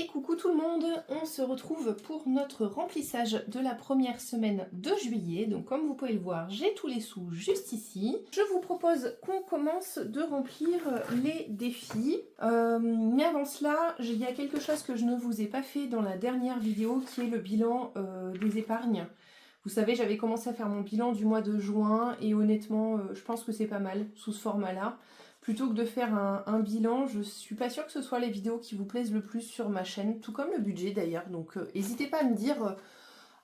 Et coucou tout le monde, on se retrouve pour notre remplissage de la première semaine de juillet. Donc comme vous pouvez le voir, j'ai tous les sous juste ici. Je vous propose qu'on commence de remplir les défis. Mais avant cela, il y a quelque chose que je ne vous ai pas fait dans la dernière vidéo qui est le bilan des épargnes. Vous savez, j'avais commencé à faire mon bilan du mois de juin et honnêtement, je pense que c'est pas mal sous ce format-là. Plutôt que de faire un bilan, je suis pas sûre que ce soit les vidéos qui vous plaisent le plus sur ma chaîne, tout comme le budget d'ailleurs. Donc n'hésitez pas à me dire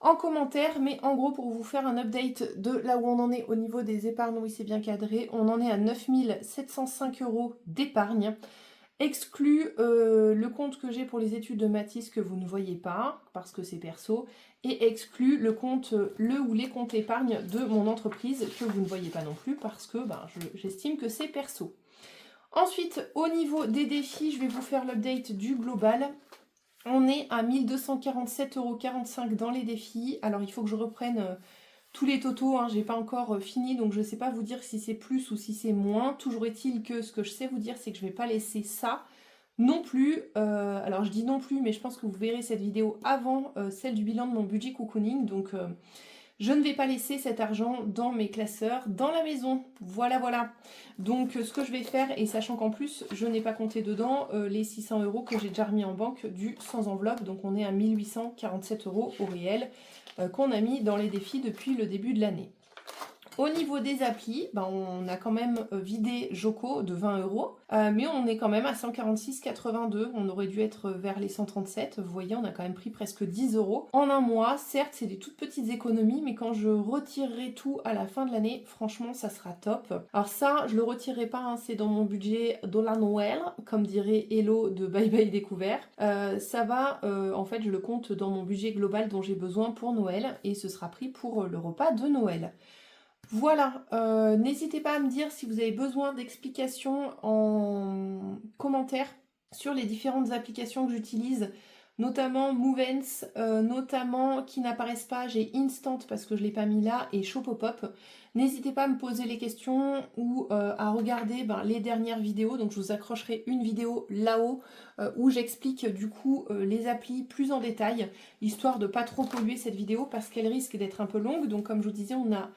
en commentaire, mais en gros pour vous faire un update de là où on en est au niveau des épargnes, oui c'est bien cadré, on en est à 9 705 € d'épargne. Exclu le compte que j'ai pour les études de Matisse que vous ne voyez pas, parce que c'est perso, et exclu le compte, le ou les comptes épargne de mon entreprise que vous ne voyez pas non plus, parce que j'estime que c'est perso. Ensuite, au niveau des défis, je vais vous faire l'update du global. On est à 1247,45 € dans les défis. Alors, il faut que je reprenne tous les totaux. J'ai pas encore fini, donc je ne sais pas vous dire si c'est plus ou si c'est moins. Toujours est-il que ce que je sais vous dire, c'est que je ne vais pas laisser ça non plus. Alors, je dis non plus, mais je pense que vous verrez cette vidéo avant celle du bilan de mon budget cocooning. Donc, je ne vais pas laisser cet argent dans mes classeurs, dans la maison. Voilà, voilà. Donc, ce que je vais faire, et sachant qu'en plus, je n'ai pas compté dedans les 600 € que j'ai déjà remis en banque du sans enveloppe. Donc, on est à 1847 € au réel qu'on a mis dans les défis depuis le début de l'année. Au niveau des applis, on a quand même vidé Joko de 20 €, mais on est quand même à 146,82 €. On aurait dû être vers les 137. Vous voyez, on a quand même pris presque 10 € en un mois. Certes, c'est des toutes petites économies, mais quand je retirerai tout à la fin de l'année, franchement, ça sera top. Alors ça, je le retirerai pas, c'est dans mon budget de la Noël, comme dirait Hello de Bye Bye Découvert. Ça va, en fait, je le compte dans mon budget global dont j'ai besoin pour Noël, et ce sera pris pour le repas de Noël. Voilà, n'hésitez pas à me dire si vous avez besoin d'explications en commentaire sur les différentes applications que j'utilise, notamment Movens, notamment qui n'apparaissent pas, j'ai Instant parce que je ne l'ai pas mis là, et Shopopop. N'hésitez pas à me poser les questions ou à regarder les dernières vidéos, donc je vous accrocherai une vidéo là-haut où j'explique du coup les applis plus en détail, histoire de ne pas trop polluer cette vidéo parce qu'elle risque d'être un peu longue. Donc comme je vous disais, on a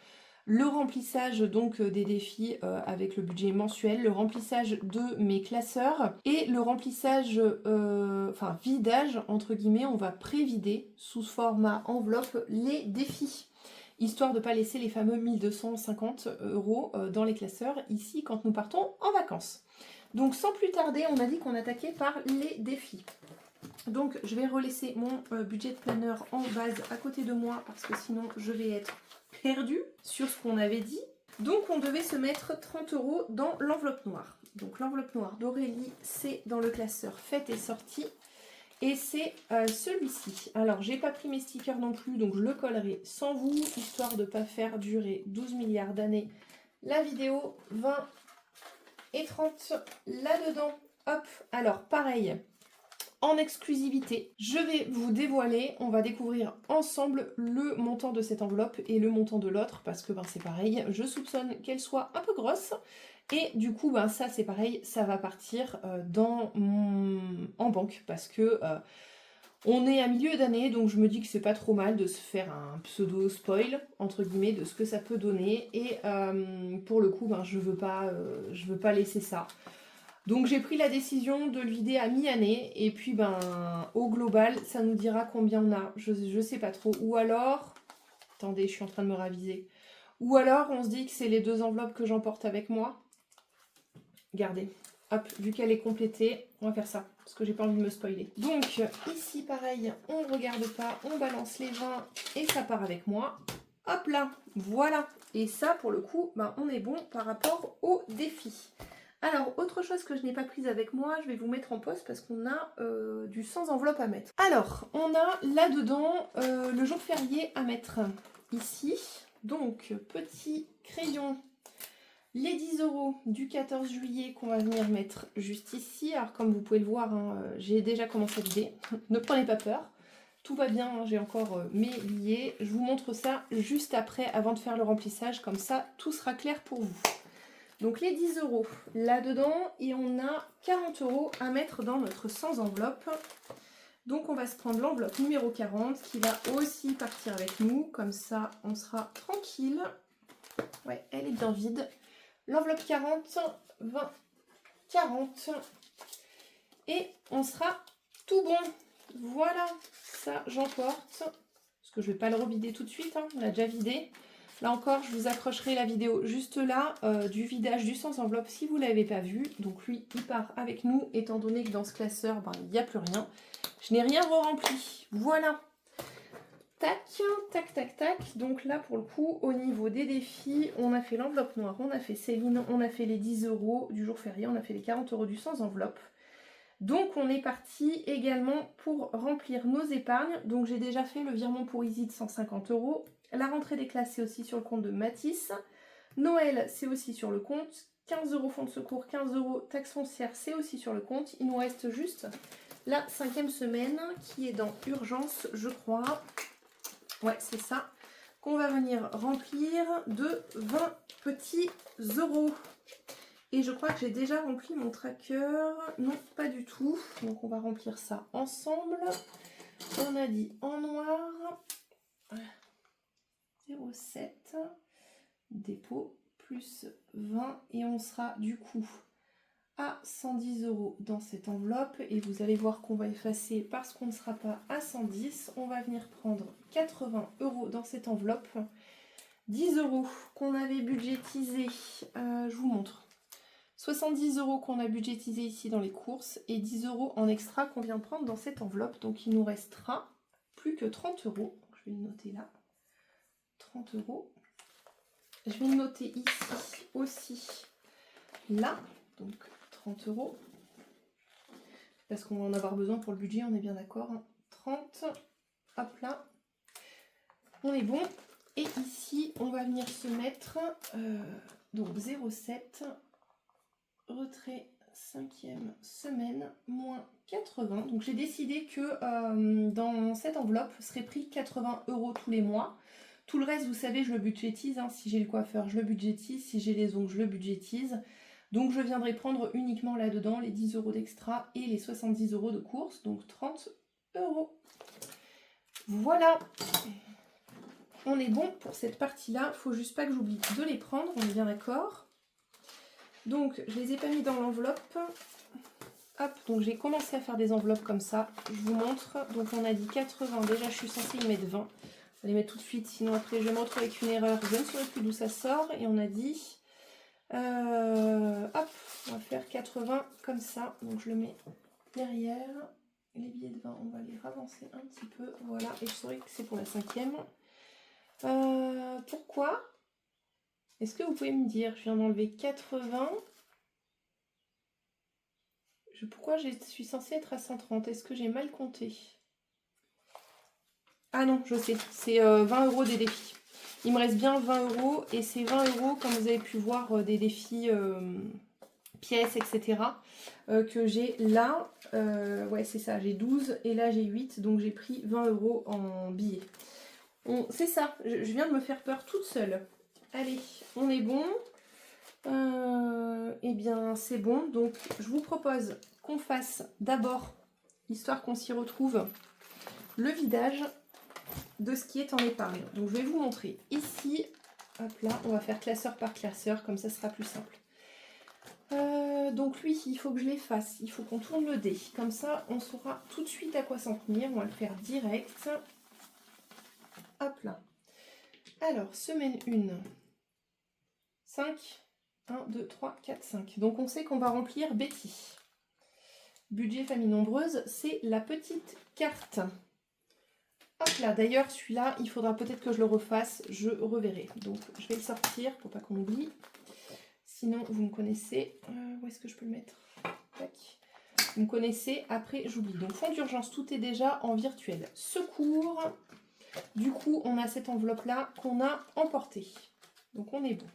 le remplissage donc des défis avec le budget mensuel, le remplissage de mes classeurs et le remplissage, vidage entre guillemets, on va pré-vider sous format enveloppe les défis, histoire de ne pas laisser les fameux 1250 € dans les classeurs ici quand nous partons en vacances. Donc sans plus tarder, on a dit qu'on attaquait par les défis. Donc je vais relaisser mon budget de planeur en base à côté de moi parce que sinon je vais être perdue sur ce qu'on avait dit. Donc on devait se mettre 30 € dans l'enveloppe noire. Donc l'enveloppe noire d'Aurélie, c'est dans le classeur fête et sortie. Et c'est celui-ci. Alors j'ai pas pris mes stickers non plus, donc je le collerai sans vous, histoire de ne pas faire durer 12 milliards d'années la vidéo. 20 et 30 là-dedans. Hop, alors pareil. En exclusivité, je vais vous dévoiler, on va découvrir ensemble le montant de cette enveloppe et le montant de l'autre, parce que c'est pareil, je soupçonne qu'elle soit un peu grosse, et du coup ça c'est pareil, ça va partir en banque, parce que on est à milieu d'année, donc je me dis que c'est pas trop mal de se faire un pseudo spoil, entre guillemets, de ce que ça peut donner, et pour le coup je veux pas laisser ça. Donc j'ai pris la décision de le vider à mi-année et puis au global ça nous dira combien on a, je sais pas trop, ou alors, attendez je suis en train de me raviser, ou alors on se dit que c'est les deux enveloppes que j'emporte avec moi. Regardez, hop, vu qu'elle est complétée, on va faire ça, parce que j'ai pas envie de me spoiler. Donc ici pareil, on ne regarde pas, on balance les 20 et ça part avec moi. Hop là, voilà, et ça pour le coup, on est bon par rapport au défi. Alors, autre chose que je n'ai pas prise avec moi, je vais vous mettre en pause parce qu'on a du sans enveloppe à mettre. Alors, on a là-dedans le jour férié à mettre ici. Donc, petit crayon, les 10 € du 14 juillet qu'on va venir mettre juste ici. Alors, comme vous pouvez le voir, j'ai déjà commencé à vider. Ne prenez pas peur. Tout va bien, j'ai encore mes billets. Je vous montre ça juste après, avant de faire le remplissage. Comme ça, tout sera clair pour vous. Donc les 10 € là-dedans et on a 40 € à mettre dans notre sans enveloppe. Donc on va se prendre l'enveloppe numéro 40 qui va aussi partir avec nous. Comme ça, on sera tranquille. Ouais, elle est bien vide. L'enveloppe 40, 20, 40. Et on sera tout bon. Voilà, ça j'emporte. Parce que je ne vais pas le revider tout de suite, hein, on l'a déjà vidé. Là encore, je vous accrocherai la vidéo juste là du vidage du sans enveloppe si vous ne l'avez pas vu. Donc lui, il part avec nous, étant donné que dans ce classeur, ben, il n'y a plus rien. Je n'ai rien re-rempli. Voilà. Tac, tac, tac, tac. Donc là, pour le coup, au niveau des défis, on a fait l'enveloppe noire, on a fait Céline, on a fait les 10 € du jour férié, on a fait les 40 € du sans enveloppe. Donc on est parti également pour remplir nos épargnes. Donc j'ai déjà fait le virement pour Easy de 150 €. La rentrée des classes, c'est aussi sur le compte de Matisse. Noël, c'est aussi sur le compte. 15 € fonds de secours, 15 € taxe foncière, c'est aussi sur le compte. Il nous reste juste la 5e semaine qui est dans urgence, je crois. Ouais, c'est ça. Qu'on va venir remplir de 20 petits euros. Et je crois que j'ai déjà rempli mon tracker. Non, pas du tout. Donc on va remplir ça ensemble. On a dit en noir. 0,7. Dépôt plus 20. Et on sera du coup à 110 € dans cette enveloppe. Et vous allez voir qu'on va effacer parce qu'on ne sera pas à 110. On va venir prendre 80 € dans cette enveloppe. 10 € qu'on avait budgétisé. Je vous montre. 70 € qu'on a budgétisé ici dans les courses et 10 € en extra qu'on vient de prendre dans cette enveloppe. Donc il nous restera plus que 30 €. Je vais le noter là. 30 €. Je vais le noter ici aussi. Là. Donc 30 €. Parce qu'on va en avoir besoin pour le budget, on est bien d'accord. 30. Hop là. On est bon. Et ici, on va venir se mettre donc 0,7. Retrait 5e semaine, moins 80. Donc j'ai décidé que dans cette enveloppe serait pris 80 € tous les mois. Tout le reste, vous savez, je le budgétise. Hein. Si j'ai le coiffeur, je le budgétise. Si j'ai les ongles, je le budgétise. Donc je viendrai prendre uniquement là-dedans les 10 € d'extra et les 70 € de course. Donc 30 €. Voilà. On est bon pour cette partie-là. Faut juste pas que j'oublie de les prendre. On est bien d'accord. Donc, je les ai pas mis dans l'enveloppe. Hop, donc j'ai commencé à faire des enveloppes comme ça. Je vous montre. Donc, on a dit 80. Déjà, je suis censée y mettre 20. On va les mettre tout de suite. Sinon, après, je vais me retrouver avec une erreur. Je ne saurais plus d'où ça sort. Et on a dit... hop, on va faire 80 comme ça. Donc, je le mets derrière. Les billets de 20, on va les ravancer un petit peu. Voilà. Et je saurais que c'est pour la 5e. Pourquoi ? Est-ce que vous pouvez me dire, je viens d'enlever 80. Pourquoi je suis censée être à 130? Est-ce que j'ai mal compté? Ah non, je sais, c'est 20 € des défis. Il me reste bien 20 € et c'est 20 € comme vous avez pu voir des défis pièces, etc. Que j'ai là. Ouais, c'est ça, j'ai 12 et là j'ai 8, donc j'ai pris 20 € en billets. C'est ça, je viens de me faire peur toute seule. Allez, on est bon. Eh bien, c'est bon. Donc, je vous propose qu'on fasse d'abord, histoire qu'on s'y retrouve, le vidage de ce qui est en épargne. Donc, je vais vous montrer ici. Hop là, on va faire classeur par classeur, comme ça sera plus simple. Donc, lui, il faut que je l'efface. Il faut qu'on tourne le dé. Comme ça, on saura tout de suite à quoi s'en tenir. On va le faire direct. Hop là. Alors, semaine 1. 5. 1, 2, 3, 4, 5. Donc on sait qu'on va remplir Betty. Budget famille nombreuse, c'est la petite carte. Hop là, d'ailleurs celui-là, il faudra peut-être que je le refasse, je reverrai. Donc je vais le sortir pour pas qu'on oublie. Sinon, vous me connaissez. Où est-ce que je peux le mettre? Tac. Vous me connaissez, après j'oublie. Donc fonds d'urgence, tout est déjà en virtuel. Secours. Du coup, on a cette enveloppe-là qu'on a emportée. Donc on est bon.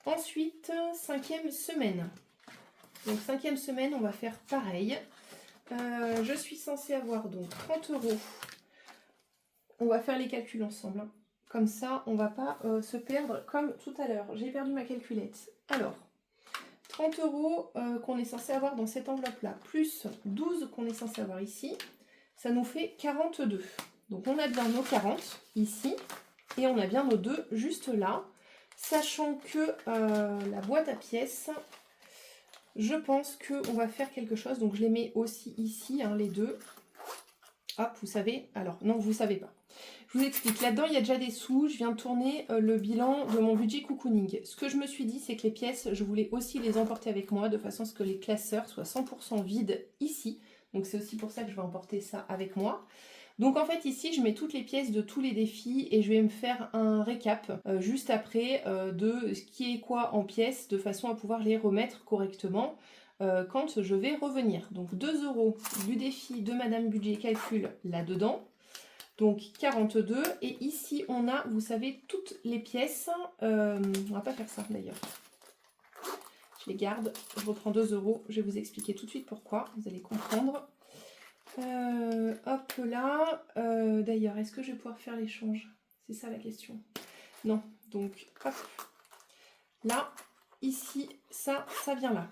Ensuite, 5e semaine. Donc 5e semaine, on va faire pareil. Je suis censée avoir donc 30 €. On va faire les calculs ensemble. Hein. Comme ça, on ne va pas se perdre comme tout à l'heure. J'ai perdu ma calculette. Alors, 30 € qu'on est censé avoir dans cette enveloppe-là, plus 12 qu'on est censé avoir ici. ça nous fait 42. Donc on a bien nos 40 ici, et on a bien nos 2 juste là. Sachant que la boîte à pièces, je pense qu'on va faire quelque chose. Donc je les mets aussi ici, hein, les deux. Hop, vous savez, alors non, vous ne savez pas. Je vous explique, là-dedans il y a déjà des sous, je viens de tourner le bilan de mon budget cocooning. Ce que je me suis dit, c'est que les pièces, je voulais aussi les emporter avec moi, de façon à ce que les classeurs soient 100% vides ici. Donc c'est aussi pour ça que je vais emporter ça avec moi. Donc en fait ici je mets toutes les pièces de tous les défis et je vais me faire un récap juste après de ce qui est quoi en pièces, de façon à pouvoir les remettre correctement quand je vais revenir. Donc 2 € du défi de Madame Budget Calcul là-dedans. Donc 42, et ici on a, vous savez, toutes les pièces, on va pas faire ça d'ailleurs, je les garde, je reprends 2 €, je vais vous expliquer tout de suite pourquoi, vous allez comprendre. Hop là, d'ailleurs, est-ce que je vais pouvoir faire l'échange? C'est ça la question. Non, donc hop, là, ici, ça vient là.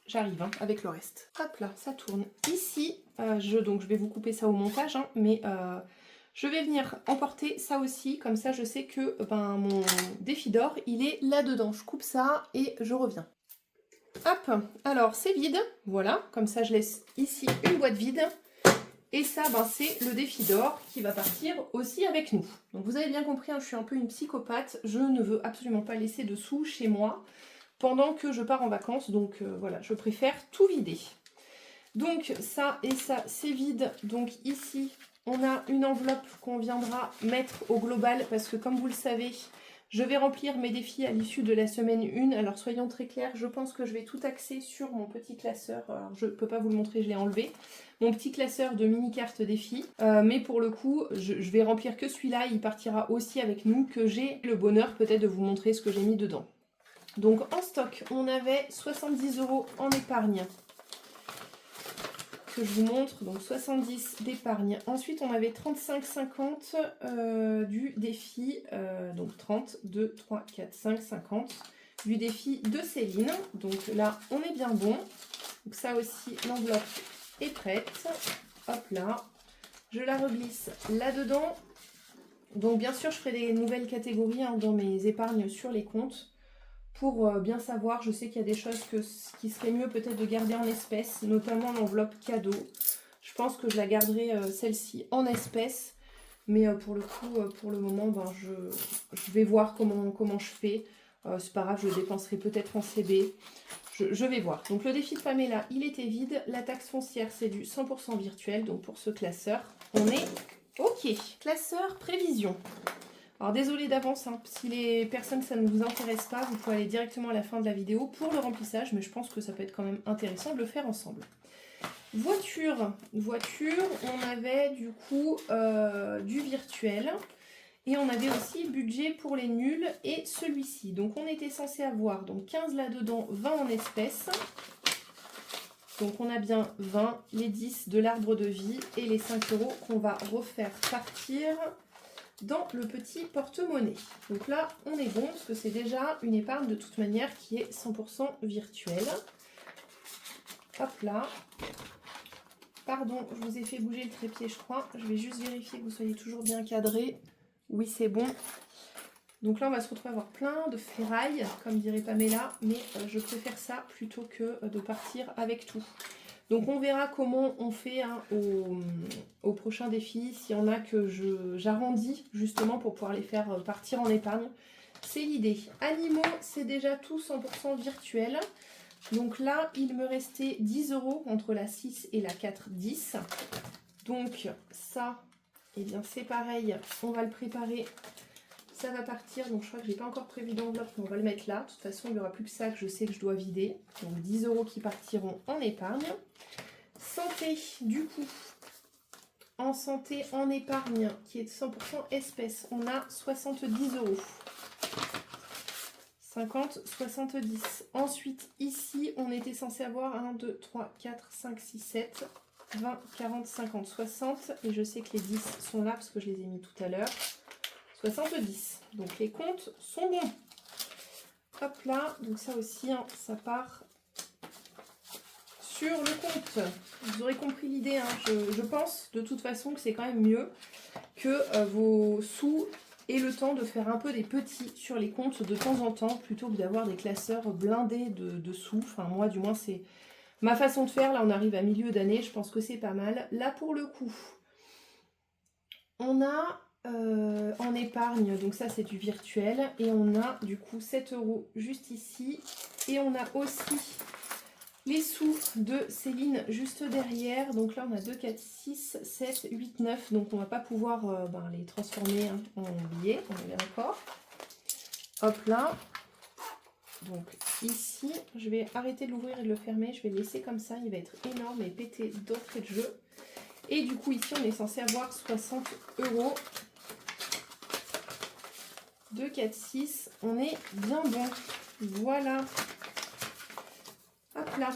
J'arrive hein, avec le reste. Hop là, ça tourne. Ici, donc je vais vous couper ça au montage, hein, mais je vais venir emporter ça aussi, comme ça je sais que mon défi d'or, il est là-dedans. Je coupe ça et je reviens. Hop, alors c'est vide, voilà, comme ça je laisse ici une boîte vide. Et ça, c'est le défi d'or qui va partir aussi avec nous. Donc vous avez bien compris, hein, je suis un peu une psychopathe. Je ne veux absolument pas laisser de sous chez moi pendant que je pars en vacances. Donc voilà, je préfère tout vider. Donc ça et ça, c'est vide. Donc ici, on a une enveloppe qu'on viendra mettre au global parce que comme vous le savez, je vais remplir mes défis à l'issue de la semaine 1. Alors soyons très clairs, je pense que je vais tout axer sur mon petit classeur. Alors je ne peux pas vous le montrer, je l'ai enlevé. Mon petit classeur de mini-cartes défis. Mais pour le coup, je vais remplir que celui-là. Il partira aussi avec nous, que j'ai le bonheur peut-être de vous montrer ce que j'ai mis dedans. Donc en stock, on avait 70 € en épargne. Que je vous montre, donc 70 d'épargne. Ensuite, on avait 35,50 du défi, donc 30, 2, 3, 4, 5, 50 du défi de Céline. Donc là, on est bien bon. Donc ça aussi, l'enveloppe est prête. Hop là, je la reglisse là-dedans. Donc bien sûr, je ferai des nouvelles catégories hein, dans mes épargnes sur les comptes. Pour bien savoir, je sais qu'il y a des choses qui seraient mieux peut-être de garder en espèces, notamment l'enveloppe cadeau. Je pense que je la garderai celle-ci en espèces, mais pour le coup, pour le moment, je vais voir comment je fais. C'est pas grave, je le dépenserai peut-être en CB. Je vais voir. Donc le défi de Pamela, il était vide. La taxe foncière, c'est du 100% virtuel. Donc pour ce classeur, on est OK. Classeur prévision. Alors désolé d'avance, hein, si les personnes ça ne vous intéresse pas, vous pouvez aller directement à la fin de la vidéo pour le remplissage, mais je pense que ça peut être quand même intéressant de le faire ensemble. Voiture, on avait du coup du virtuel, et on avait aussi budget pour les nuls et celui-ci. Donc on était censé avoir donc 15 là-dedans, 20 en espèces. Donc on a bien 20, les 10 de l'arbre de vie et les 5 € qu'on va refaire partir dans le petit porte-monnaie. Donc là, on est bon parce que c'est déjà une épargne de toute manière qui est 100% virtuelle. Hop là. Pardon, je vous ai fait bouger le trépied, je crois. Je vais juste vérifier que vous soyez toujours bien cadré. Oui, c'est bon. Donc là, on va se retrouver à avoir plein de ferraille, comme dirait Pamela, mais je préfère ça plutôt que de partir avec tout. Donc on verra comment on fait hein, au prochain défi, s'il y en a que j'arrondis justement pour pouvoir les faire partir en épargne. C'est l'idée. Animaux, c'est déjà tout 100% virtuel. Donc là, il me restait 10 € entre la 6 et la 4, 10. Donc ça, eh bien c'est pareil, on va le préparer. Ça va partir, donc je crois que j'ai pas encore prévu d'enveloppe, mais on va le mettre là. De toute façon, il n'y aura plus que ça que je sais que je dois vider. Donc 10 € qui partiront en épargne. Santé, du coup, en santé, en épargne, qui est de 100% espèces, on a 70 €. 50, 70. Ensuite, ici, on était censé avoir 1, 2, 3, 4, 5, 6, 7, 20, 40, 50, 60. Et je sais que les 10 sont là parce que je les ai mis tout à l'heure. 70. Donc les comptes sont bons. Hop là, donc ça aussi, hein, ça part sur le compte. Vous aurez compris l'idée, hein. Je pense de toute façon que c'est quand même mieux que vos sous aient le temps de faire un peu des petits sur les comptes de temps en temps, plutôt que d'avoir des classeurs blindés de sous. Enfin, moi, du moins, c'est ma façon de faire. Là, on arrive à milieu d'année, je pense que c'est pas mal. Là, pour le coup, on a en épargne, donc ça, c'est du virtuel. Et on a, du coup, 7 € juste ici. Et on a aussi les sous de Céline juste derrière. Donc là, on a 2, 4, 6, 7, 8, 9. Donc on va pas pouvoir les transformer hein, en billets. On est bien d'accord. Hop là. Donc ici, je vais arrêter de l'ouvrir et de le fermer. Je vais le laisser comme ça. Il va être énorme et pété d'entrée de jeu. Et du coup, ici, on est censé avoir 60 €. 2, 4, 6. On est bien bon. Voilà. Hop là.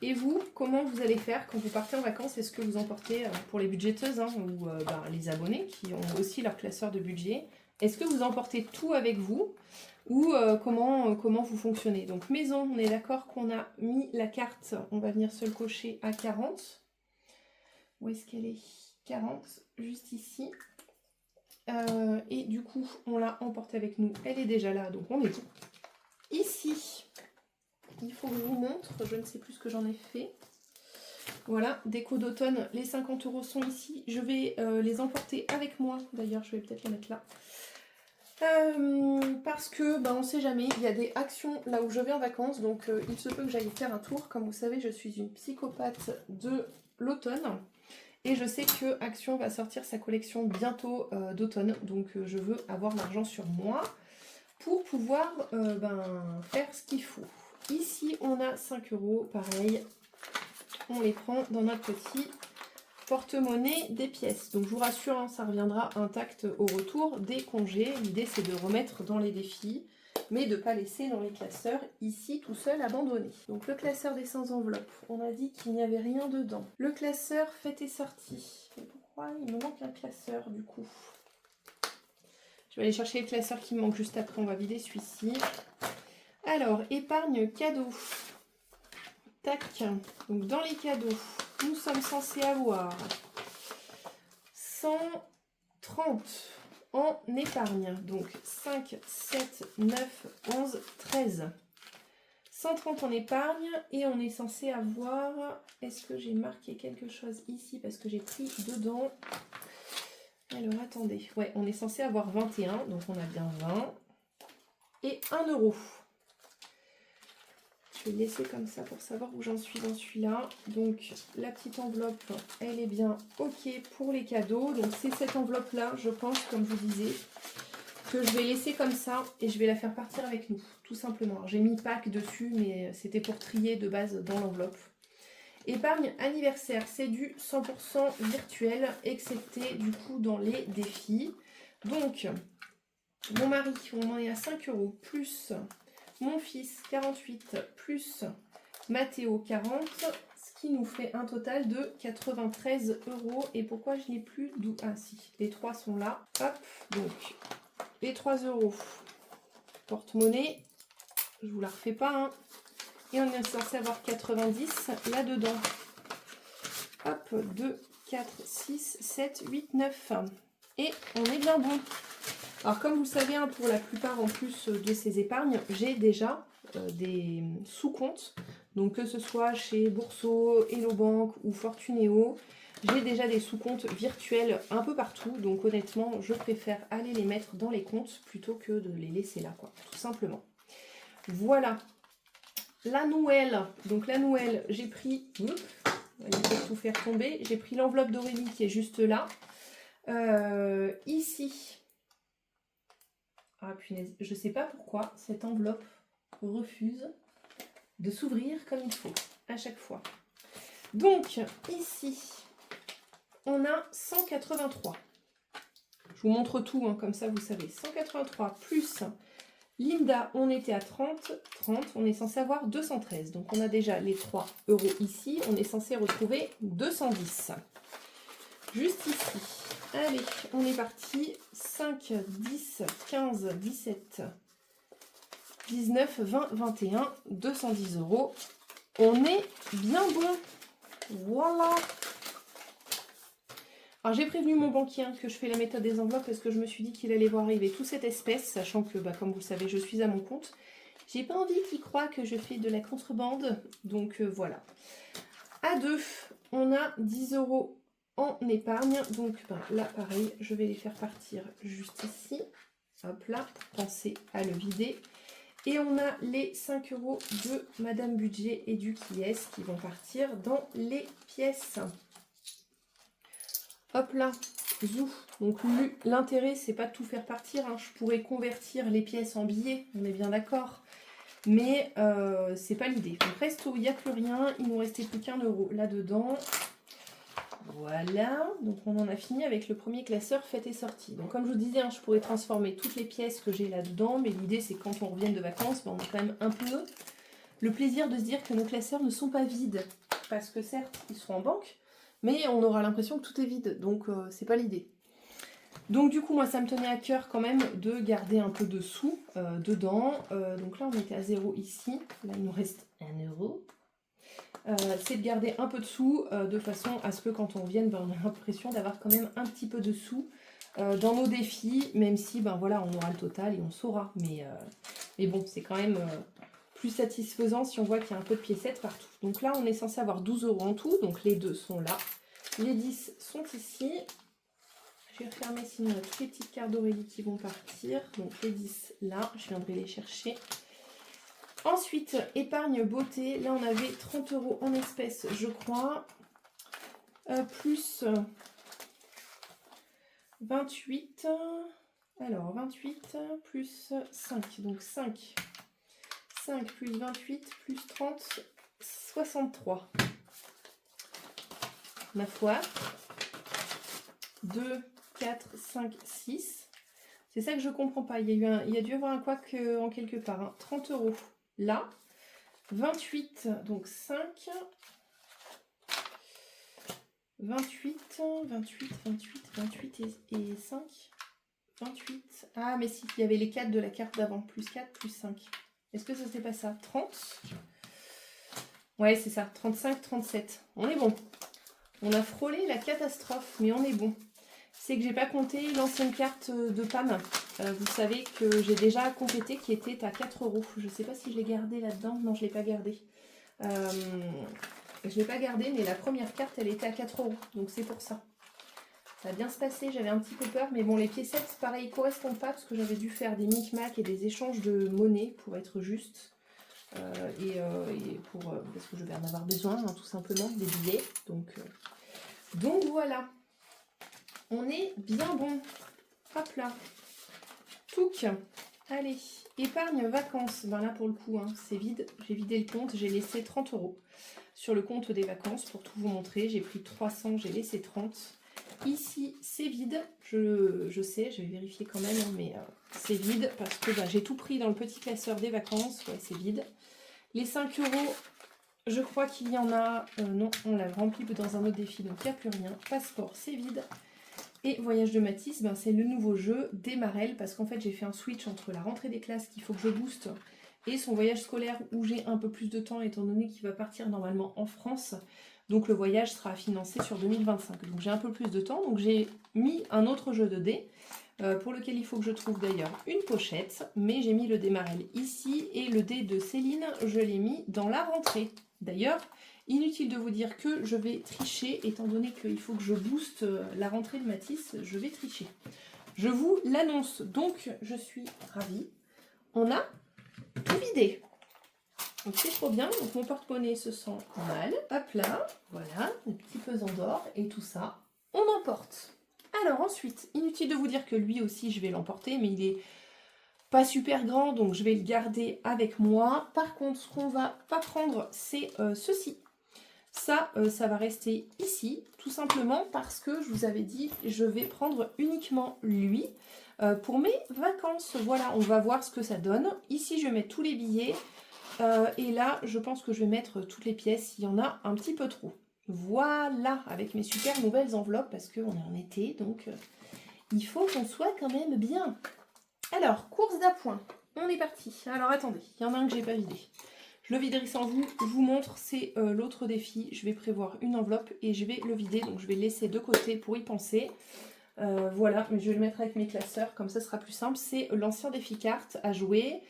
Et vous, comment vous allez faire quand vous partez en vacances? Est-ce que vous emportez, pour les budgéteuses hein, ou les abonnés qui ont aussi leur classeur de budget, est-ce que vous emportez tout avec vous ou comment vous fonctionnez? Donc maison, on est d'accord qu'on a mis la carte, on va venir se le cocher à 40. Où est-ce qu'elle est? 40, juste ici. Et du coup, on l'a emportée avec nous, elle est déjà là, donc on est bon. Ici, il faut que je vous montre, je ne sais plus ce que j'en ai fait. Voilà, déco d'automne, les 50 € sont ici. Je vais les emporter avec moi. D'ailleurs, je vais peut-être les mettre là. Parce que, on ne sait jamais, il y a des actions là où je vais en vacances. Donc, il se peut que j'aille faire un tour. Comme vous savez, je suis une psychopathe de l'automne. Et je sais que Action va sortir sa collection bientôt d'automne. Donc, je veux avoir l'argent sur moi pour pouvoir faire ce qu'il faut. Ici, on a 5 €, pareil. On les prend dans notre petit porte-monnaie des pièces. Donc je vous rassure, hein, ça reviendra intact au retour des congés. L'idée c'est de remettre dans les défis, mais de ne pas laisser dans les classeurs ici tout seul abandonné. Donc le classeur des sans enveloppes, on a dit qu'il n'y avait rien dedans. Le classeur fait et sorti. Mais pourquoi il me manque un classeur du coup? Je vais aller chercher le classeur qui me manque juste après, on va vider celui-ci. Alors, épargne cadeau. Tac, donc dans les cadeaux, nous sommes censés avoir 130 en épargne. Donc 5, 7, 9, 11, 13. 130 en épargne et on est censé avoir... Est-ce que j'ai marqué quelque chose ici? Parce que j'ai pris dedans... Alors attendez, ouais, on est censé avoir 21, donc on a bien 20. Et 1 €. Je vais laisser comme ça pour savoir où j'en suis dans celui-là. Donc la petite enveloppe, elle est bien OK pour les cadeaux. Donc c'est cette enveloppe-là, je pense, comme je vous disais, que je vais laisser comme ça et je vais la faire partir avec nous, tout simplement. J'ai mis pack dessus, mais c'était pour trier de base dans l'enveloppe. Épargne anniversaire, c'est du 100% virtuel, excepté du coup dans les défis. Donc, mon mari, on en est à 5 €, plus... Mon fils, 48, plus Mathéo, 40, ce qui nous fait un total de 93 €. Et pourquoi je n'ai plus d'où? Ah si, les 3 sont là. Hop, donc les 3 €. Porte-monnaie, je vous la refais pas. Hein. Et on est censé avoir 90 là-dedans. Hop, 2, 4, 6, 7, 8, 9. Et on est bien bon. Alors comme vous le savez, hein, pour la plupart en plus de ces épargnes, j'ai déjà des sous-comptes. Donc que ce soit chez Bourso, Hello Bank ou Fortunéo, j'ai déjà des sous-comptes virtuels un peu partout. Donc honnêtement, je préfère aller les mettre dans les comptes plutôt que de les laisser là, quoi, tout simplement. Voilà. La Noël. Donc la Noël, j'ai pris... on va essayer de tout faire tomber. J'ai pris l'enveloppe d'Aurélie qui est juste là. Ici... Ah punaise, je sais pas pourquoi cette enveloppe refuse de s'ouvrir comme il faut à chaque fois. Donc ici, on a 183. Je vous montre tout, hein, comme ça vous savez. 183 plus Linda, on était à 30. 30, on est censé avoir 213. Donc on a déjà les 3 € ici. On est censé retrouver 210. Juste ici. Allez, on est parti. 5, 10, 15, 17, 19, 20, 21, 210 €. On est bien bon. Voilà. Alors j'ai prévenu mon banquier que je fais la méthode des enveloppes parce que je me suis dit qu'il allait voir arriver toute cette espèce, sachant que, comme vous le savez, je suis à mon compte. J'ai pas envie qu'il croie que je fais de la contrebande, donc voilà. À deux, on a 10 € en épargne, donc là pareil, je vais les faire partir juste ici. Hop là, pensez à le vider. Et on a les 5 € de Madame Budget et du qui est qui vont partir dans les pièces. Hop là, zou. Donc l'intérêt, c'est pas de tout faire partir. Hein. Je pourrais convertir les pièces en billets, on est bien d'accord. Mais c'est pas l'idée. Donc resto, il n'y a plus rien. Il nous restait plus qu'1 € là-dedans. Voilà, donc on en a fini avec le premier classeur fait et sorti. Donc comme je vous disais, je pourrais transformer toutes les pièces que j'ai là-dedans, mais l'idée c'est que quand on revienne de vacances, on a quand même un peu le plaisir de se dire que nos classeurs ne sont pas vides. Parce que certes, ils seront en banque, mais on aura l'impression que tout est vide, donc c'est pas l'idée. Donc du coup, moi ça me tenait à cœur quand même de garder un peu de sous dedans. Donc là on était à 0 ici, là il nous reste 1 €. C'est de garder un peu de sous de façon à ce que quand on vienne, on a l'impression d'avoir quand même un petit peu de sous dans nos défis, même si voilà, on aura le total et on saura. Mais bon, c'est quand même plus satisfaisant si on voit qu'il y a un peu de piécettes partout. Donc là, on est censé avoir 12 € en tout, donc les 2 sont là. Les 10 sont ici. Je vais refermer, sinon il y a toutes les petites cartes d'Aurélie qui vont partir. Donc les 10 là, je viendrai les chercher. Ensuite, épargne beauté, là on avait 30 € en espèces, je crois, plus 28, alors 28 plus 5, donc 5 plus 28 plus 30, 63. Ma foi, 2, 4, 5, 6, c'est ça que je comprends pas, il y a dû y avoir un couac en quelque part, hein. 30 € là, 28, donc 5, 28 et 5, 28, ah mais si, il y avait les 4 de la carte d'avant, plus 4, plus 5, est-ce que c'était pas ça, 30, ouais c'est ça, 35, 37, on est bon, on a frôlé la catastrophe, mais on est bon. C'est que j'ai pas compté l'ancienne carte de Pam. Vous savez que j'ai déjà complété qui était à 4 €. Je sais pas si je l'ai gardé là-dedans. Non, je l'ai pas gardé. Je l'ai pas gardé, mais la première carte, elle était à 4 €. Donc c'est pour ça. Ça va bien se passer, j'avais un petit peu peur. Mais bon, les piécettes, pareil, ils correspondent pas parce que j'avais dû faire des micmacs et des échanges de monnaie pour être juste. Parce que je vais en avoir besoin, hein, tout simplement, des billets. Donc voilà. On est bien bon. Hop là. Touc. Allez. Épargne vacances. Ben là, pour le coup, c'est vide. J'ai vidé le compte. J'ai laissé 30 € sur le compte des vacances pour tout vous montrer. J'ai pris 300. J'ai laissé 30. Ici, c'est vide. Je sais, je vais vérifier quand même. Mais c'est vide parce que j'ai tout pris dans le petit classeur des vacances. Ouais, c'est vide. Les 5 €, je crois qu'il y en a... non, on l'a rempli dans un autre défi. Donc, il n'y a plus rien. Passeport, c'est vide. Et Voyage de Matisse, c'est le nouveau jeu des Marelles, parce qu'en fait j'ai fait un switch entre la rentrée des classes qu'il faut que je booste et son voyage scolaire où j'ai un peu plus de temps étant donné qu'il va partir normalement en France. Donc le voyage sera financé sur 2025. Donc j'ai un peu plus de temps, donc j'ai mis un autre jeu de dés pour lequel il faut que je trouve d'ailleurs une pochette, mais j'ai mis le dé Marelle ici et le dé de Céline, je l'ai mis dans la rentrée. D'ailleurs, inutile de vous dire que je vais tricher, étant donné qu'il faut que je booste la rentrée de Matisse, je vais tricher. Je vous l'annonce, donc je suis ravie. On a tout vidé. Donc c'est trop bien, donc mon porte-monnaie se sent mal. Hop là, voilà, un petit pesant d'or et tout ça, on emporte. Alors ensuite, inutile de vous dire que lui aussi je vais l'emporter, mais il est pas super grand, donc je vais le garder avec moi. Par contre, ce qu'on va pas prendre, c'est ceci. Ça va rester ici, tout simplement parce que je vous avais dit, je vais prendre uniquement lui pour mes vacances. Voilà, on va voir ce que ça donne. Ici, je vais mettre tous les billets. Et là, je pense que je vais mettre toutes les pièces. Il y en a un petit peu trop. Voilà, avec mes super nouvelles enveloppes, parce qu'on est en été, donc il faut qu'on soit quand même bien. Alors, course d'appoint. on est parti. Alors attendez, il y en a un que j'ai pas vidé. Je le viderai sans vous, je vous montre, c'est l'autre défi. Je vais prévoir une enveloppe et je vais le vider, donc je vais le laisser de côté pour y penser. Voilà, mais je vais le mettre avec mes classeurs, comme ça sera plus simple. C'est l'ancien défi carte à jouer.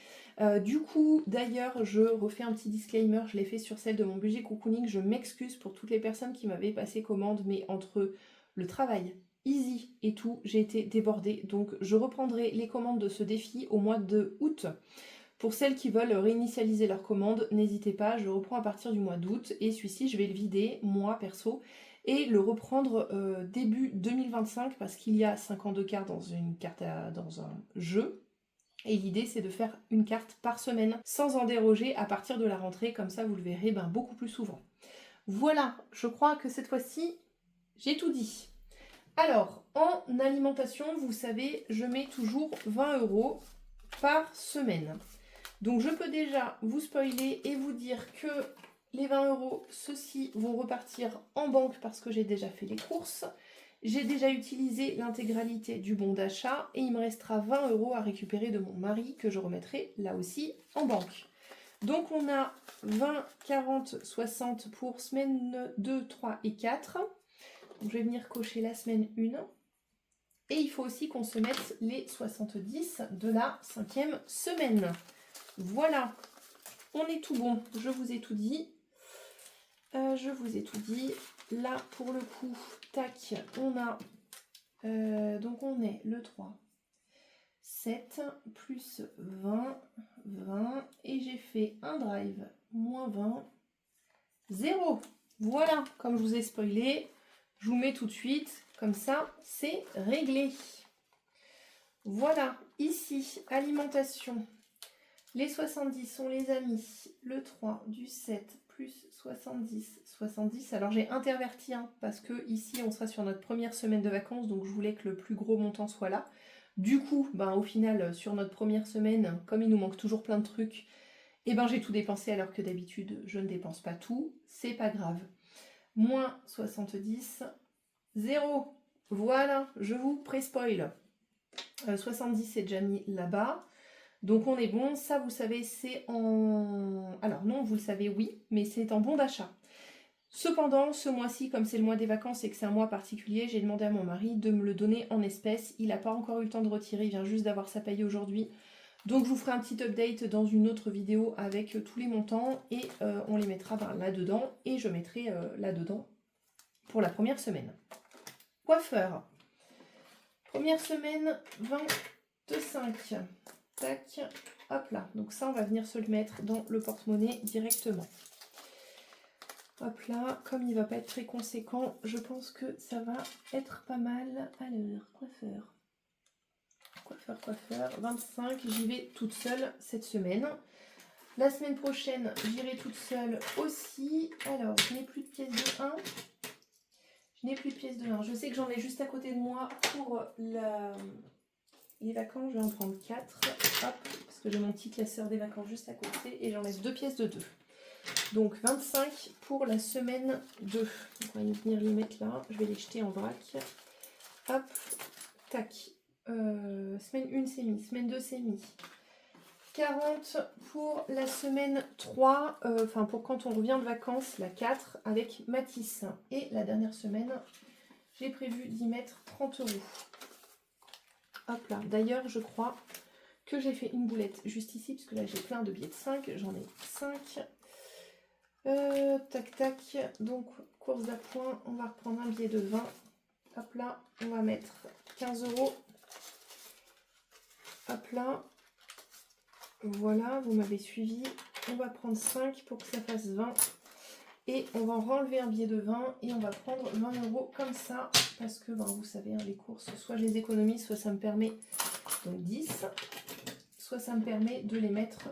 Du coup, d'ailleurs, je refais un petit disclaimer, je l'ai fait sur celle de mon budget cocooning. Je m'excuse pour toutes les personnes qui m'avaient passé commande, mais entre le travail, easy et tout, j'ai été débordée. Donc je reprendrai les commandes de ce défi au mois de août. Pour celles qui veulent réinitialiser leur commande, n'hésitez pas, je reprends à partir du mois d'août. Et celui-ci, je vais le vider, moi perso, et le reprendre début 2025 parce qu'il y a 5 ans de carte dans une carte dans un jeu. Et l'idée c'est de faire une carte par semaine sans en déroger à partir de la rentrée, comme ça vous le verrez beaucoup plus souvent. Voilà, je crois que cette fois-ci j'ai tout dit. Alors en alimentation, vous savez, je mets toujours 20 € par semaine. Donc je peux déjà vous spoiler et vous dire que les 20 €, ceux-ci vont repartir en banque parce que j'ai déjà fait les courses. J'ai déjà utilisé l'intégralité du bon d'achat et il me restera 20 € à récupérer de mon mari que je remettrai là aussi en banque. Donc on a 20, 40, 60 pour semaine 2, 3 et 4. Donc je vais venir cocher la semaine 1. Et il faut aussi qu'on se mette les 70 de la 5e semaine. Voilà, on est tout bon, je vous ai tout dit. Là, pour le coup, tac, on a... donc on est le 3, 7, plus 20, 20. Et j'ai fait un drive, moins 20, 0. Voilà, comme je vous ai spoilé, je vous mets tout de suite, comme ça, c'est réglé. Voilà, ici, alimentation. Les 70, on les a mis le 3 du 7 plus 70, 70. Alors j'ai interverti parce que ici on sera sur notre première semaine de vacances, donc je voulais que le plus gros montant soit là. Du coup, au final, sur notre première semaine, comme il nous manque toujours plein de trucs, j'ai tout dépensé alors que d'habitude je ne dépense pas tout. C'est pas grave. Moins 70, 0. Voilà, je vous pré-spoil. 70 c'est déjà mis là-bas. Donc on est bon, ça vous savez c'est en... Alors non, vous le savez oui, mais c'est en bon d'achat. Cependant, ce mois-ci, comme c'est le mois des vacances et que c'est un mois particulier, j'ai demandé à mon mari de me le donner en espèces. Il n'a pas encore eu le temps de retirer, il vient juste d'avoir sa paye aujourd'hui. Donc je vous ferai un petit update dans une autre vidéo avec tous les montants et on les mettra là-dedans et je mettrai là-dedans pour la première semaine. Coiffeur. Première semaine, 25. Tac, hop là. Donc ça, on va venir se le mettre dans le porte-monnaie directement. Hop là, comme il va pas être très conséquent, je pense que ça va être pas mal. Alors, coiffeur. Coiffeur, 25, j'y vais toute seule cette semaine. La semaine prochaine, j'irai toute seule aussi. Alors, je n'ai plus de pièces de 1. Je sais que j'en ai juste à côté de moi pour les vacances. Je vais en prendre 4. Hop, parce que j'ai mon petit classeur des vacances juste à côté. Et j'en laisse 2 pièces de 2. Donc 25 pour la semaine 2. Donc on va venir les mettre là. Je vais les jeter en vrac. Hop, tac. Semaine 1 c'est mis. Semaine 2 c'est mis. 40 pour la semaine 3, enfin pour quand on revient de vacances, la 4 avec Matisse. Et la dernière semaine, j'ai prévu d'y mettre 30 €. Hop là, d'ailleurs je crois que j'ai fait une boulette juste ici, parce que là j'ai plein de billets de 5, j'en ai 5. Tac tac, donc course d'appoint, on va reprendre un billet de 20. Hop là, on va mettre 15 €. Hop là. Voilà, vous m'avez suivi. On va prendre 5 pour que ça fasse 20. Et on va en renlever un billet de 20 et on va prendre 20 € comme ça. Parce que vous savez, les courses, soit je les économise, soit ça me permet, donc 10, soit ça me permet de les mettre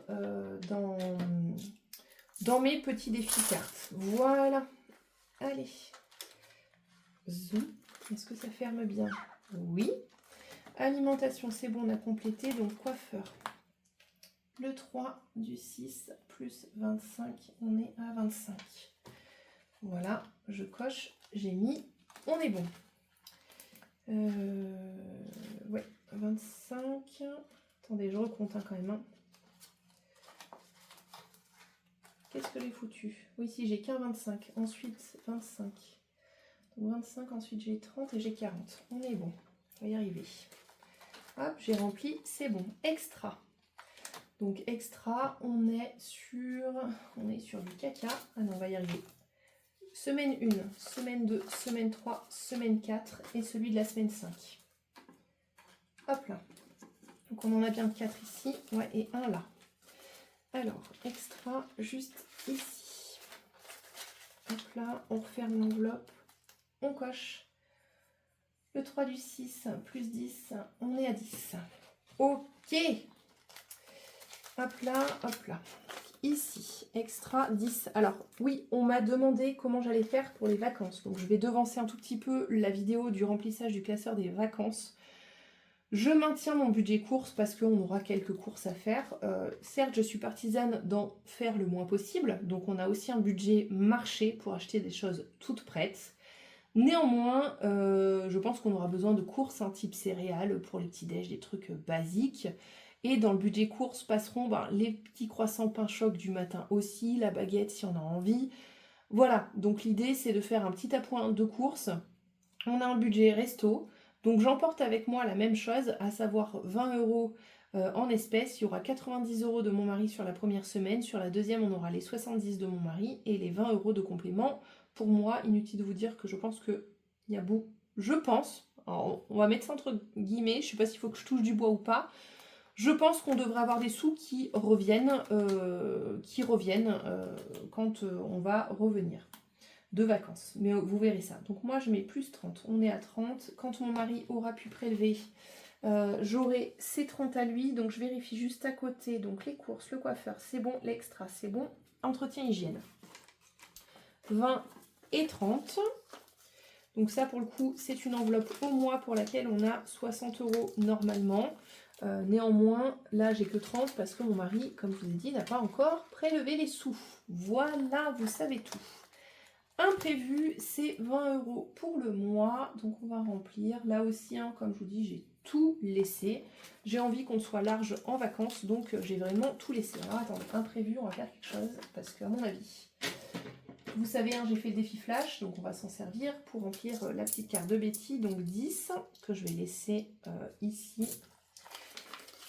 dans mes petits défis cartes. Voilà. Allez. Zoom. Est-ce que ça ferme bien? Oui. Alimentation, c'est bon, on a complété. Donc coiffeur. Le 3 du 6 plus 25, on est à 25. Voilà, je coche, j'ai mis, on est bon. Ouais, 25. Attendez, je recompte quand même. Qu'est-ce que j'ai foutu? Oui, si, j'ai qu'un 25. Ensuite, 25. Donc 25, ensuite j'ai 30 et j'ai 40. On est bon. On va y arriver. Hop, j'ai rempli. C'est bon. Extra. Donc extra, on est sur du caca. Ah non, on va y arriver. Semaine 1, semaine 2, semaine 3, semaine 4 et celui de la semaine 5. Hop là. Donc on en a bien 4 ici. Ouais, et un là. Alors, extra, juste ici. Hop là, on referme l'enveloppe. On coche. Le 3 du 6 plus 10, on est à 10. Ok. Hop là, hop là. Ici, extra 10. Alors, oui, on m'a demandé comment j'allais faire pour les vacances. Donc, je vais devancer un tout petit peu la vidéo du remplissage du classeur des vacances. Je maintiens mon budget course parce qu'on aura quelques courses à faire. Certes, je suis partisane d'en faire le moins possible. Donc, on a aussi un budget marché pour acheter des choses toutes prêtes. Néanmoins, je pense qu'on aura besoin de courses, type céréales pour les petits-déj, des trucs basiques. Et dans le budget course passeront les petits croissants pain choc du matin aussi, la baguette si on a envie. Voilà, donc l'idée c'est de faire un petit appoint de courses. On a un budget resto, donc j'emporte avec moi la même chose, à savoir 20 € en espèces. Il y aura 90 € de mon mari sur la première semaine, sur la deuxième on aura les 70 de mon mari et les 20 € de complément. Pour moi, inutile de vous dire que je pense qu'il y a beau... Je pense, alors on va mettre ça entre guillemets, je ne sais pas s'il faut que je touche du bois ou pas, je pense qu'on devrait avoir des sous qui reviennent quand on va revenir de vacances. Mais vous verrez ça. Donc moi, je mets plus 30. On est à 30. Quand mon mari aura pu prélever, j'aurai ses 30 à lui. Donc je vérifie juste à côté. Donc les courses, le coiffeur, c'est bon. L'extra, c'est bon. Entretien hygiène. 20 et 30. Donc ça, pour le coup, c'est une enveloppe au mois pour laquelle on a 60 € normalement. Néanmoins, là, j'ai que 30 parce que mon mari, comme je vous ai dit, n'a pas encore prélevé les sous. Voilà, vous savez tout. Imprévu, c'est 20 € pour le mois. Donc, on va remplir. Là aussi, comme je vous dis, j'ai tout laissé. J'ai envie qu'on soit large en vacances. Donc, j'ai vraiment tout laissé. Alors, attendez, imprévu, on va faire quelque chose. Parce qu'à mon avis... Vous savez, j'ai fait le défi flash, donc on va s'en servir pour remplir la petite carte de Betty, donc 10, que je vais laisser ici,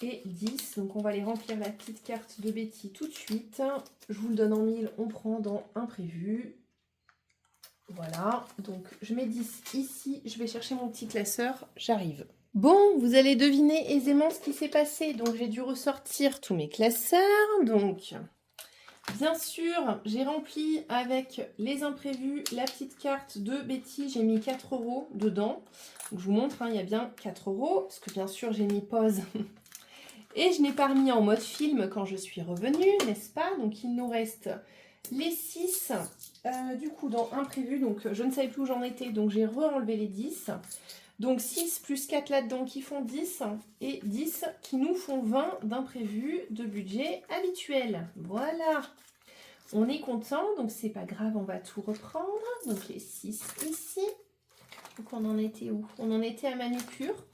et 10, donc on va aller remplir la petite carte de Betty tout de suite. Je vous le donne en 1000, on prend dans imprévu. Voilà, donc je mets 10 ici, je vais chercher mon petit classeur, j'arrive. Bon, vous allez deviner aisément ce qui s'est passé, donc j'ai dû ressortir tous mes classeurs, donc... Bien sûr, j'ai rempli avec les imprévus la petite carte de Betty. J'ai mis 4 € dedans. Donc, je vous montre, il y a bien 4 €. Parce que bien sûr, j'ai mis pause. Et je n'ai pas remis en mode film quand je suis revenue, n'est-ce pas? Donc, il nous reste les 6. Du coup, dans imprévu, donc je ne savais plus où j'en étais. Donc, j'ai re-enlevé les 10. Donc 6 plus 4 là-dedans qui font 10 et 10 qui nous font 20 d'imprévu de budget habituel. Voilà, on est content, donc c'est pas grave, on va tout reprendre. Donc les 6 ici. Donc on en était où? On en était à manucure,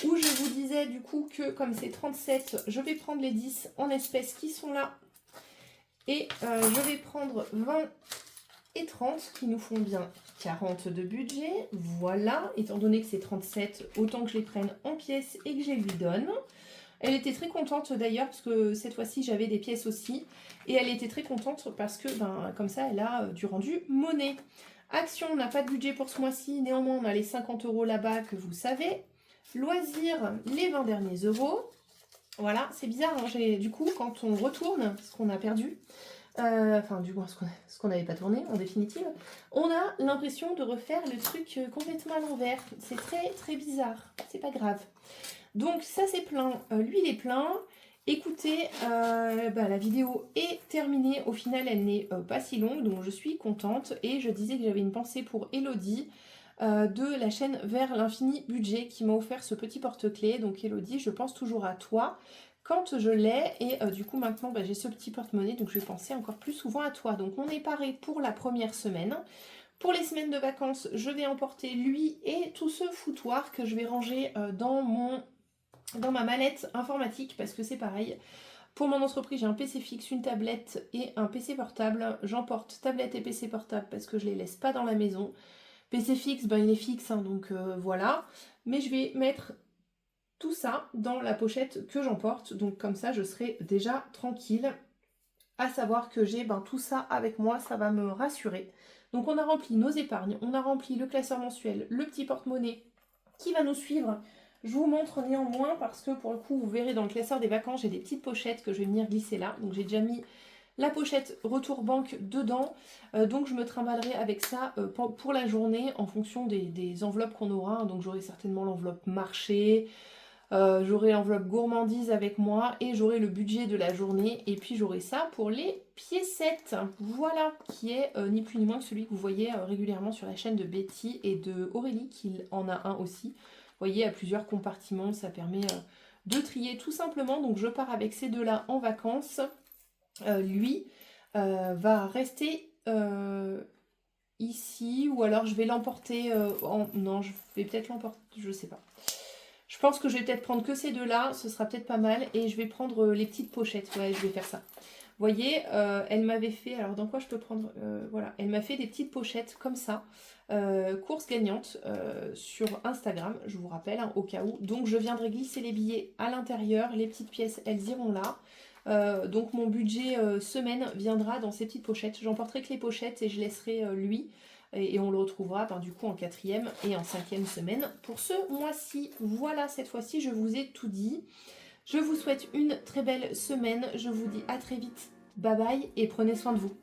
où je vous disais du coup que comme c'est 37, je vais prendre les 10 en espèces qui sont là. Et je vais prendre 20 et 30 qui nous font bien 40 de budget. Voilà, étant donné que c'est 37, autant que je les prenne en pièces et que je les lui donne. Elle était très contente d'ailleurs parce que cette fois-ci j'avais des pièces aussi. Et elle était très contente parce que comme ça elle a du rendu monnaie. Action, on n'a pas de budget pour ce mois-ci. Néanmoins on a les 50 € là-bas que vous savez. Loisirs, les 20 derniers euros. Voilà, c'est bizarre, du coup quand on retourne ce qu'on a perdu, enfin du moins ce qu'on n'avait pas tourné en définitive, on a l'impression de refaire le truc complètement à l'envers. C'est très très bizarre, c'est pas grave. Donc ça c'est plein, lui il est plein. Écoutez, la vidéo est terminée, au final elle n'est pas si longue, donc je suis contente. Et je disais que j'avais une pensée pour Elodie de la chaîne Vers l'Infini Budget qui m'a offert ce petit porte-clés. Donc Elodie, je pense toujours à toi quand je l'ai, et du coup maintenant j'ai ce petit porte-monnaie, donc je vais penser encore plus souvent à toi. Donc on est paré pour la première semaine. Pour les semaines de vacances, je vais emporter lui et tout ce foutoir que je vais ranger dans ma mallette informatique, parce que c'est pareil. Pour mon entreprise, j'ai un PC fixe, une tablette et un PC portable. J'emporte tablette et PC portable parce que je les laisse pas dans la maison. PC fixe, ben il est fixe, hein, donc voilà. Mais je vais mettre tout ça dans la pochette que j'emporte. Donc comme ça, je serai déjà tranquille. À savoir que j'ai tout ça avec moi, ça va me rassurer. Donc on a rempli nos épargnes, on a rempli le classeur mensuel, le petit porte-monnaie qui va nous suivre. Je vous montre néanmoins parce que pour le coup, vous verrez dans le classeur des vacances, j'ai des petites pochettes que je vais venir glisser là. Donc j'ai déjà mis la pochette retour banque dedans. Donc je me trimballerai avec ça pour la journée en fonction des enveloppes qu'on aura. Donc j'aurai certainement l'enveloppe marché, j'aurai l'enveloppe gourmandise avec moi et j'aurai le budget de la journée. Et puis j'aurai ça pour les piécettes. Voilà, qui est ni plus ni moins que celui que vous voyez régulièrement sur la chaîne de Betty et de Aurélie, qui en a un aussi. Vous voyez, à plusieurs compartiments, ça permet de trier tout simplement. Donc je pars avec ces deux-là en vacances. Lui va rester ici, ou alors je vais l'emporter non, je vais peut-être l'emporter, je sais pas. Je pense que je vais peut-être prendre que ces deux-là, ce sera peut-être pas mal, et je vais prendre les petites pochettes, ouais, je vais faire ça. Vous voyez, elle m'avait fait, alors dans quoi je peux prendre, voilà, elle m'a fait des petites pochettes comme ça, course gagnante sur Instagram, je vous rappelle, hein, au cas où. Donc je viendrai glisser les billets à l'intérieur, les petites pièces, elles iront là. Donc mon budget semaine viendra dans ces petites pochettes. J'emporterai que les pochettes et je laisserai lui. Et on le retrouvera du coup en 4e et en 5e semaine pour ce mois-ci. Voilà, cette fois-ci, je vous ai tout dit. Je vous souhaite une très belle semaine. Je vous dis à très vite. Bye bye et prenez soin de vous.